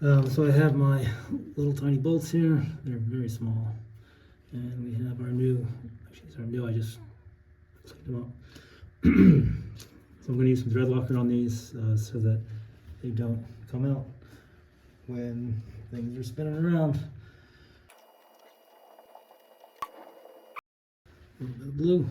So I have my little tiny bolts here. They're very small. And we have our new, actually these aren't new, I just cleaned them up. So I'm going to use some thread locker on these so that they don't come out when things are spinning around. A little bit of blue.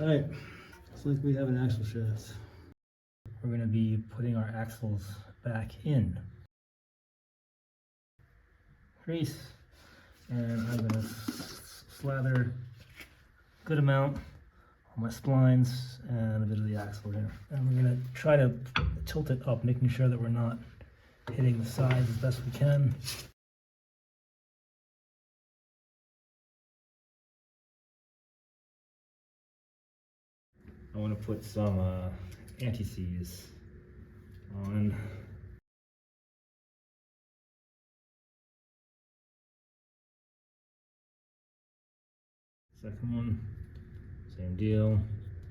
All right, looks like we have an axle shaft. We're going to be putting our axles back in. Grease, and I'm going to slather a good amount on my splines and a bit of the axle here. And we're going to try to tilt it up, making sure that we're not hitting the sides as best we can. I want to put some anti-seize on. Second one, same deal,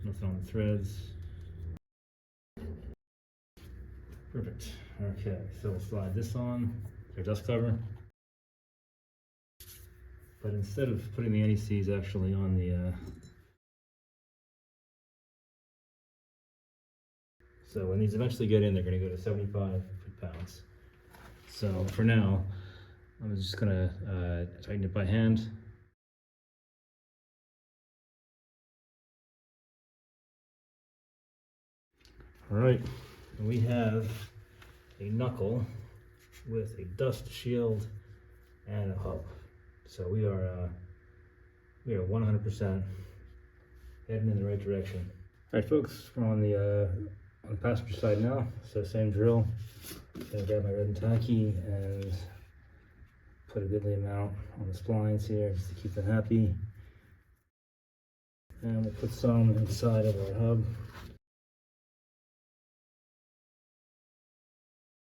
nothing on the threads. Perfect. Okay, so we'll slide this on, our dust cover. But instead of putting the anti-seize actually on the so when these eventually get in, they're going to go to 75 foot-pounds. So for now, I'm just going to tighten it by hand. All right, we have a knuckle with a dust shield and a hub. So we are 100% heading in the right direction. All right, folks, we're on the passenger side now. So same drill. Gonna grab my red and tacky and put a goodly amount on the splines here just to keep them happy. And we'll put some inside of our hub.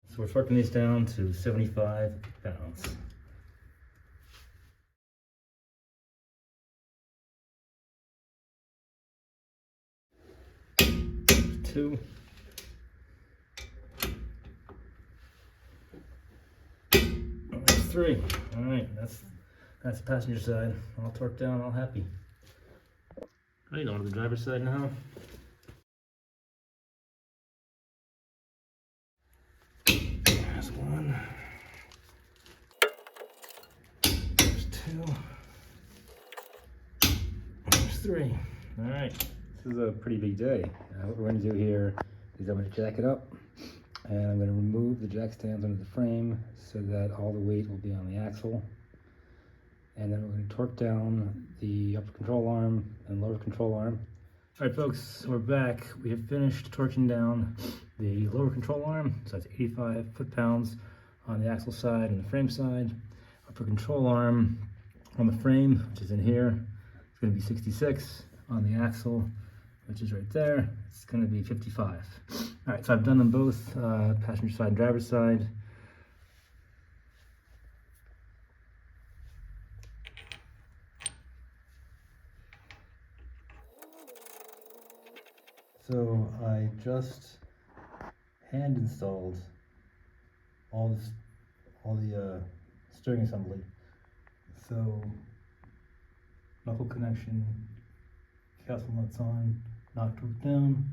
So we're torquing these down to 75 pounds. Two. That's three. All right, that's the passenger side. All torqued down, all happy. All right, on to the driver's side now. There's one. There's two. There's three. All right, this is a pretty big day. What we're going to do here is I'm going to jack it up, and I'm going to remove the jack stands under the frame so that all the weight will be on the axle. And then we're going to torque down the upper control arm and lower control arm. All right, folks, we're back. We have finished torquing down the lower control arm, so that's 85 foot-pounds on the axle side and the frame side. Upper control arm on the frame, which is in here, it's going to be 66. On the axle, which is right there, it's going to be 55. All right, so I've done them both, passenger side and driver's side. So I just hand installed all the steering assembly. So knuckle connection, castle nuts on, knock torque down.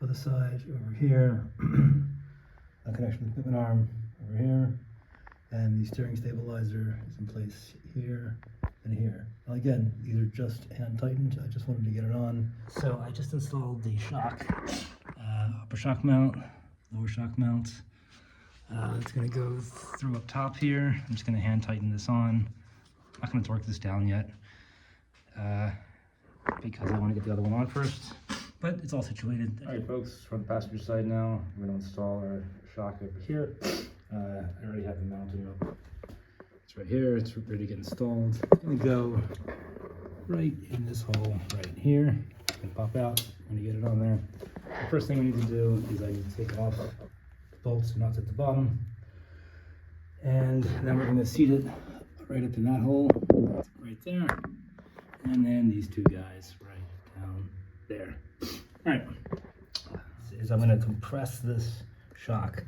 Other side over here, a connection with the pivot arm over here, and the steering stabilizer is in place here and here. Now again, these are just hand tightened. I just wanted to get it on. So I just installed the shock, upper shock mount, lower shock mount. It's going to go through up top here. I'm just going to hand tighten this on. I'm not going to torque this down yet because I want to get the other one on first. But it's all situated. All right, folks, from the passenger side now, we're going to install our shock over here. I already have it mounted up. It's right here. It's ready to get installed. It's going to go right in this hole right here. It's going to pop out when you get it on there. The first thing we need to do is I need to take off bolts and nuts at the bottom. And then we're going to seat it right up in that hole, right there. And then these two guys right down there. All right, I'm going to compress this shock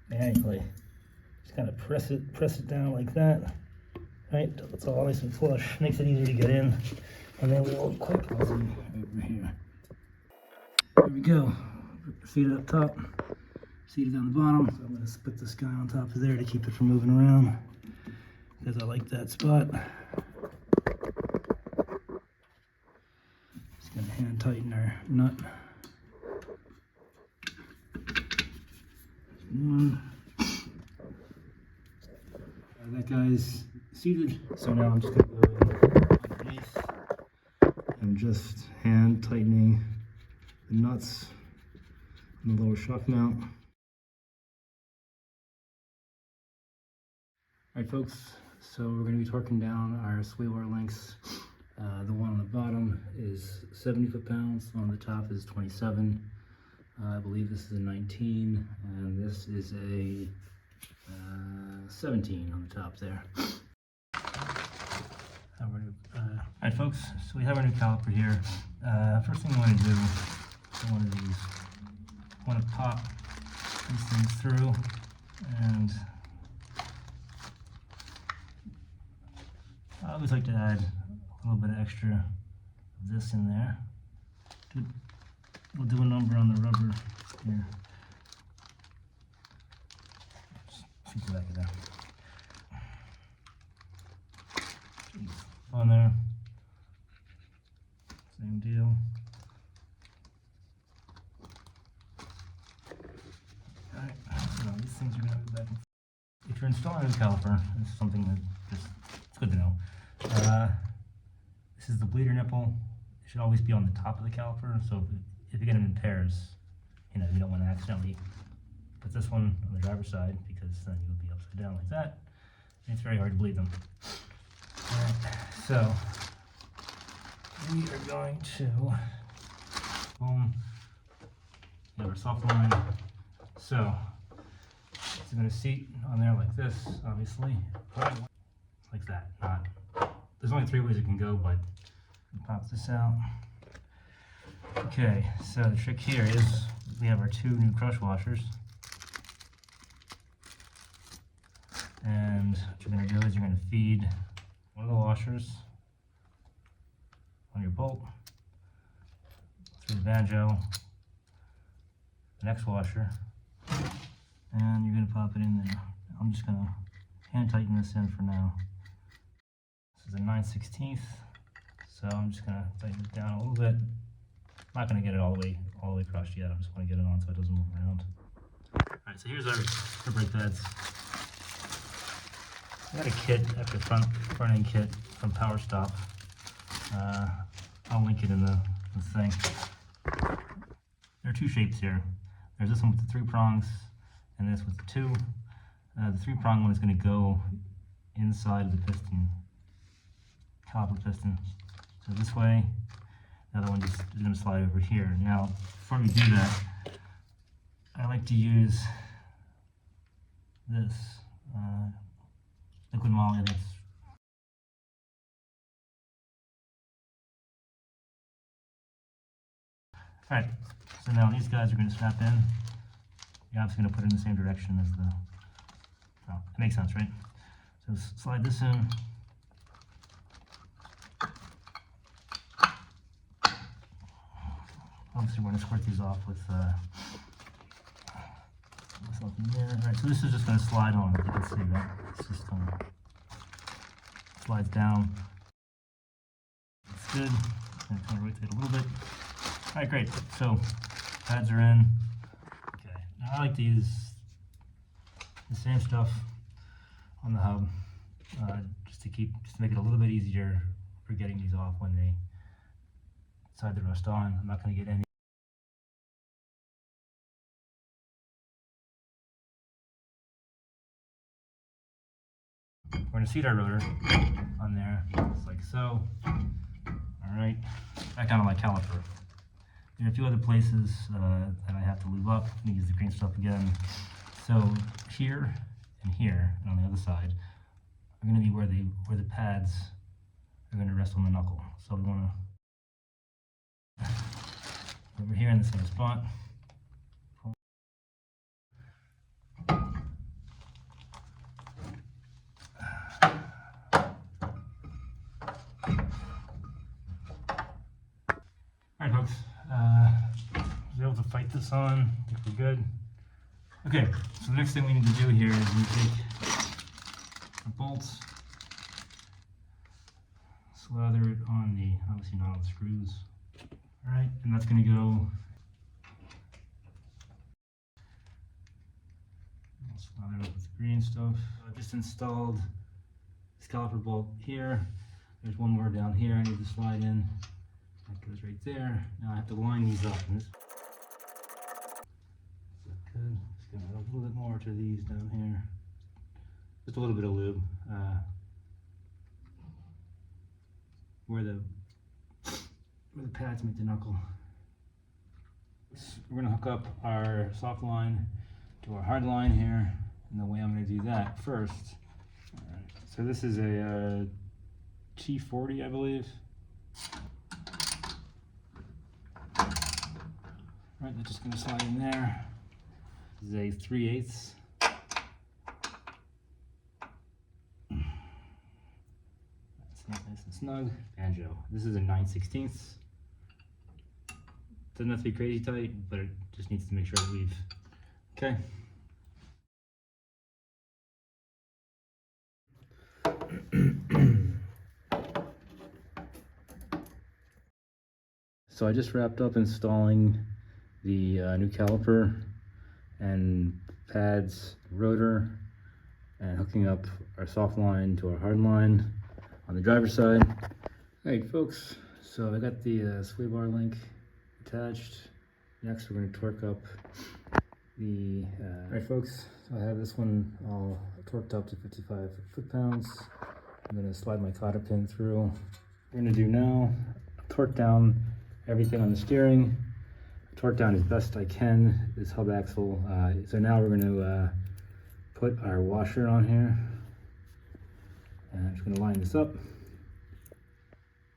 manually. Just kind of press it down like that. Right, it's all nice and flush. Makes it easier to get in. And then we'll click over here. There we go. Seat it up top. Seat it on the bottom. So I'm going to split this guy on top of there to keep it from moving around, because I like that spot. Just going to hand tighten our nut. One. That guy's seated, so now I'm just going to go underneath and just hand tightening the nuts on the lower shock mount. Alright folks, so we're going to be torquing down our sway bar links. The one on the bottom is 70 foot-pounds, the one on the top is 27. I believe this is a 19, and this is a 17 on the top there. Alright folks, so we have our new caliper here. First thing I want to do, I want to pop these things through, and I always like to add a little bit of extra of this in there. We'll do a number on the rubber here. Shoot the back of that. On there. Same deal. Alright, so these things are going to go back and forth. If you're installing a caliper, this is something that it's good to know. This is the bleeder nipple. It should always be on the top of the caliper, so if you get them in pairs, you don't want to accidentally put this one on the driver's side, because then you'll be upside down like that, and it's very hard to bleed them. Alright, so we are going to boom, we have our soft line. So it's going to seat on there like this, obviously, like that. There's only 3 ways it can go, but pop this out. Okay, so the trick here is we have our 2 new crush washers. And what you're going to do is you're going to feed one of the washers on your bolt through the banjo, the next washer, and you're going to pop it in there. I'm just going to hand tighten this in for now. This is a 9/16, so I'm just going to tighten it down a little bit. I'm not going to get it all the way crushed yet. I just want to get it on so it doesn't move around. Alright, so here's our brake pads. I got a kit, after front end kit from Power Stop. I'll link it in the thing. There are 2 shapes here. There's this one with the 3 prongs, and this with the 2. The 3-prong one is going to go inside of the piston, caliper piston. So this way, the other one just is going to slide over here. Now, before we do that, I like to use this liquid moly. Alright, so now these guys are going to snap in. You're obviously going to put it in the same direction as the... Well, it makes sense, right? So slide this in. Obviously we're going to squirt these off with something there. Alright, so this is just going to slide on. You can see that. It's just going to slides down. It's good. I'm going to rotate a little bit. Alright, great. So pads are in. Okay. Now I like to use the same stuff on the hub, just to make it a little bit easier for getting these off when they decide to rust on. I'm not going to get any. We're going to seat our rotor on there, just like so. Alright, that kind of like caliper. There are a few other places that I have to lube up. I'm going to use the green stuff again. So here and here, and on the other side, are going to be where the pads are going to rest on the knuckle. So we want to over here in the same spot. Alright folks, I was able to fight this on, I think we're good. Okay, so the next thing we need to do here is we take the bolts, slather it on the, obviously not on the screws. Alright, and that's going to go, I'll slather it up with the green stuff. I just installed this caliper bolt here. There's one more down here I need to slide in. That goes right there. Now I have to line these up. And this good. Just gonna add a little bit more to these down here. Just a little bit of lube. Where the pads meet the knuckle. We're gonna hook up our soft line to our hard line here, and the way I'm gonna do that first. All right. So this is a T40, I believe. Right, that's just going to slide in there. This is a 3/8. That's nice and snug. Banjo. This is a 9/16. Doesn't have to be crazy tight, but it just needs to make sure that we've. Okay. So I just wrapped up installing the new caliper and pads, rotor, and hooking up our soft line to our hard line on the driver's side. Alright folks, so I got the sway bar link attached. Next we're going to torque up the... Alright folks, so I have this one all torqued up to 55 foot-pounds. I'm going to slide my cotter pin through. What we're going to do now, torque down everything on the steering, torque down as best I can this hub axle. So now we're going to put our washer on here, and I'm just going to line this up.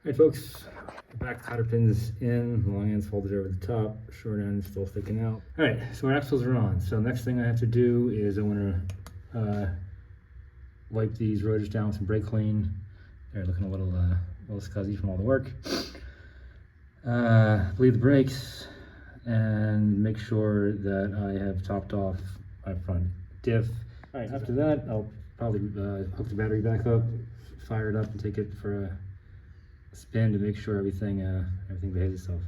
Alright folks, the back cotter pin's in, the long end's folded over the top, short end's still sticking out. Alright, so our axles are on. So next thing I have to do is I want to wipe these rotors down with some brake clean. They're looking a little scuzzy from all the work. Bleed the brakes and make sure that I have topped off my front diff. All right, after that, I'll probably hook the battery back up, fire it up, and take it for a spin to make sure everything behaves itself.